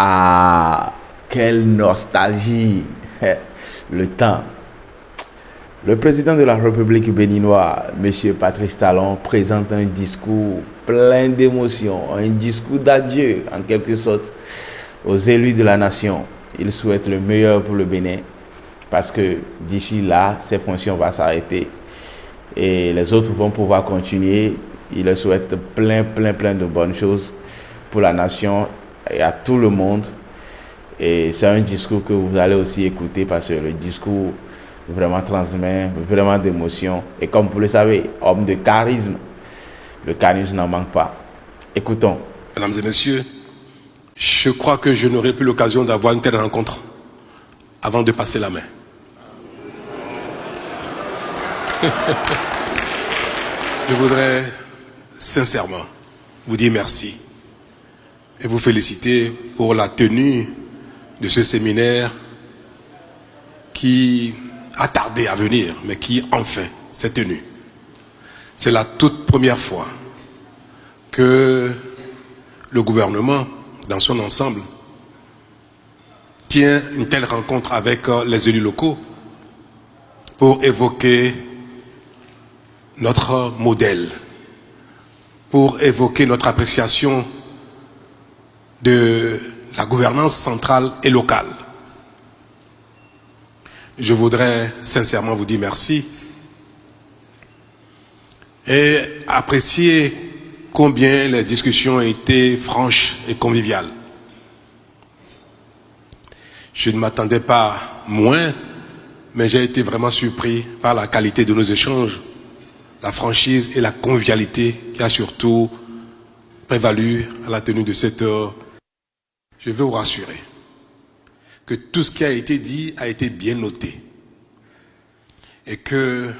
Ah, quelle nostalgie. Le temps. Le président de la République béninoise, M. Patrice Talon, présente un discours plein d'émotions, un discours d'adieu en quelque sorte aux élus de la nation. Il souhaite le meilleur pour le Bénin parce que d'ici là, ses fonctions vont s'arrêter et les autres vont pouvoir continuer. Il leur souhaite plein de bonnes choses pour la nation et à tout le monde. Et c'est un discours que vous allez aussi écouter parce que le discours vraiment transmet vraiment d'émotion. Et comme vous le savez, homme de charisme, le charisme n'en manque pas. Écoutons. Mesdames et messieurs, je crois que je n'aurai plus l'occasion d'avoir une telle rencontre avant de passer la main. Je voudrais sincèrement vous dire merci et vous féliciter pour la tenue de ce séminaire qui a tardé à venir, mais qui enfin s'est tenu. C'est la toute première fois que le gouvernement, dans son ensemble, tient une telle rencontre avec les élus locaux pour évoquer notre modèle, pour évoquer notre appréciation de la gouvernance centrale et locale. Je voudrais sincèrement vous dire merci et apprécier combien les discussions ont été franches et conviviales. Je ne m'attendais pas moins, mais j'ai été vraiment surpris par la qualité de nos échanges, la franchise et la convivialité qui a surtout prévalu à la tenue de cette heure. Je veux vous rassurer que tout ce qui a été dit a été bien noté et que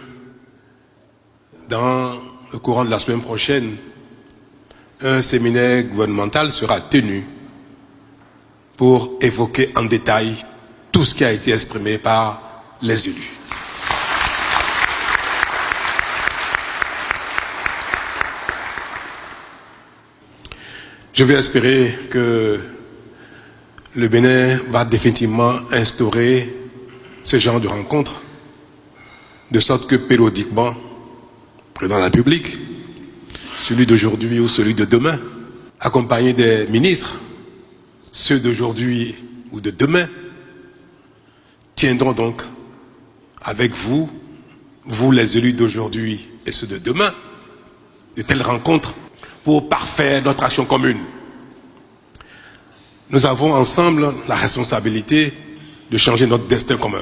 dans le courant de la semaine prochaine, un séminaire gouvernemental sera tenu pour évoquer en détail tout ce qui a été exprimé par les élus. Je vais espérer que le Bénin va définitivement instaurer ce genre de rencontres, de sorte que périodiquement, le président de la République, celui d'aujourd'hui ou celui de demain, accompagné des ministres, ceux d'aujourd'hui ou de demain, tiendront donc avec vous, vous les élus d'aujourd'hui et ceux de demain, de telles rencontres pour parfaire notre action commune. Nous avons ensemble la responsabilité de changer notre destin commun.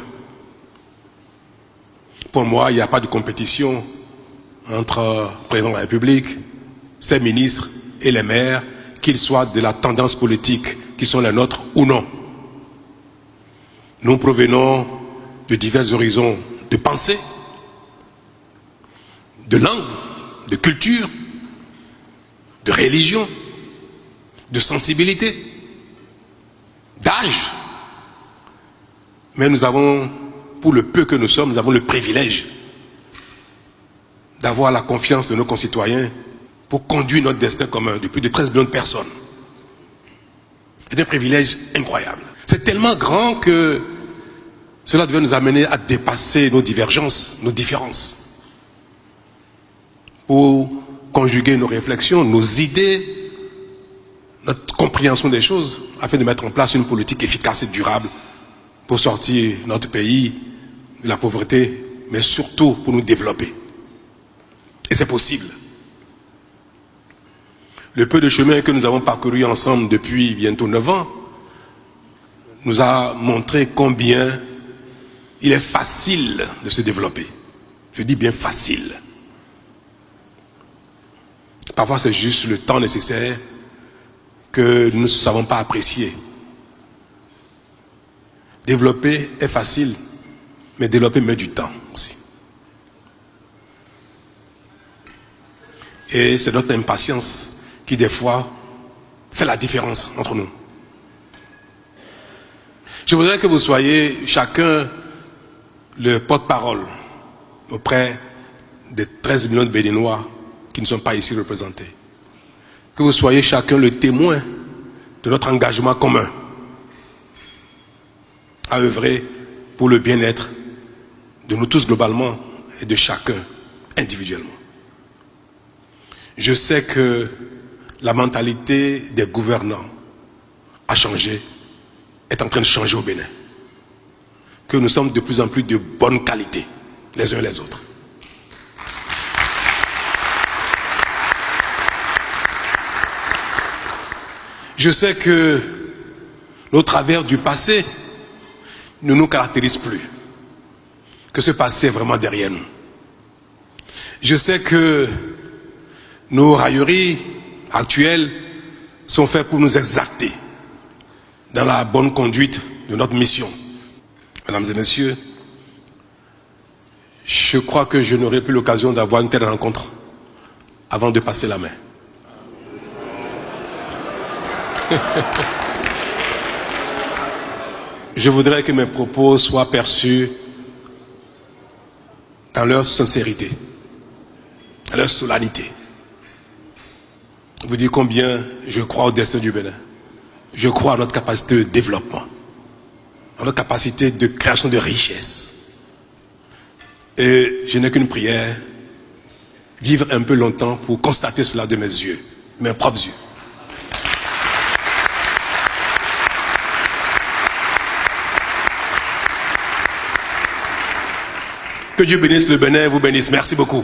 Pour moi, il n'y a pas de compétition entre le président de la République, ses ministres et les maires, qu'ils soient de la tendance politique qui sont les nôtres ou non. Nous provenons de divers horizons de pensée, de langue, de culture, de religion, de sensibilité, d'âge. Mais nous avons, pour le peu que nous sommes, nous avons le privilège d'avoir la confiance de nos concitoyens pour conduire notre destin commun de plus de 13 millions de personnes. C'est un privilège incroyable. C'est tellement grand que cela devait nous amener à dépasser nos divergences, nos différences, pour conjuguer nos réflexions, nos idées, notre compréhension des choses, afin de mettre en place une politique efficace et durable pour sortir notre pays de la pauvreté, mais surtout pour nous développer. Et c'est possible. Le peu de chemin que nous avons parcouru ensemble depuis bientôt 9 ans nous a montré combien il est facile de se développer. Je dis bien facile. Parfois c'est juste le temps nécessaire que nous ne savons pas apprécier. Développer est facile, mais développer met du temps aussi. Et c'est notre impatience qui des fois fait la différence entre nous. Je voudrais que vous soyez chacun le porte-parole auprès des 13 millions de Béninois qui ne sont pas ici représentés. Que vous soyez chacun le témoin de notre engagement commun à œuvrer pour le bien-être de nous tous globalement et de chacun individuellement. Je sais que la mentalité des gouvernants a changé, est en train de changer au Bénin. Que nous sommes de plus en plus de bonne qualité, les uns et les autres. Je sais que nos travers du passé ne nous caractérisent plus. Que ce passé est vraiment derrière nous. Je sais que nos railleries actuelles sont faites pour nous exalter dans la bonne conduite de notre mission. Mesdames et messieurs, je crois que je n'aurai plus l'occasion d'avoir une telle rencontre avant de passer la main. Je voudrais que mes propos soient perçus dans leur sincérité, dans leur solennité. Vous dites combien je crois au destin du Bénin. Je crois à notre capacité de développement, à notre capacité de création de richesse. Et je n'ai qu'une prière, vivre un peu longtemps pour constater cela de mes yeux, mes propres yeux. Que Dieu bénisse le Bénin et vous bénisse. Merci beaucoup.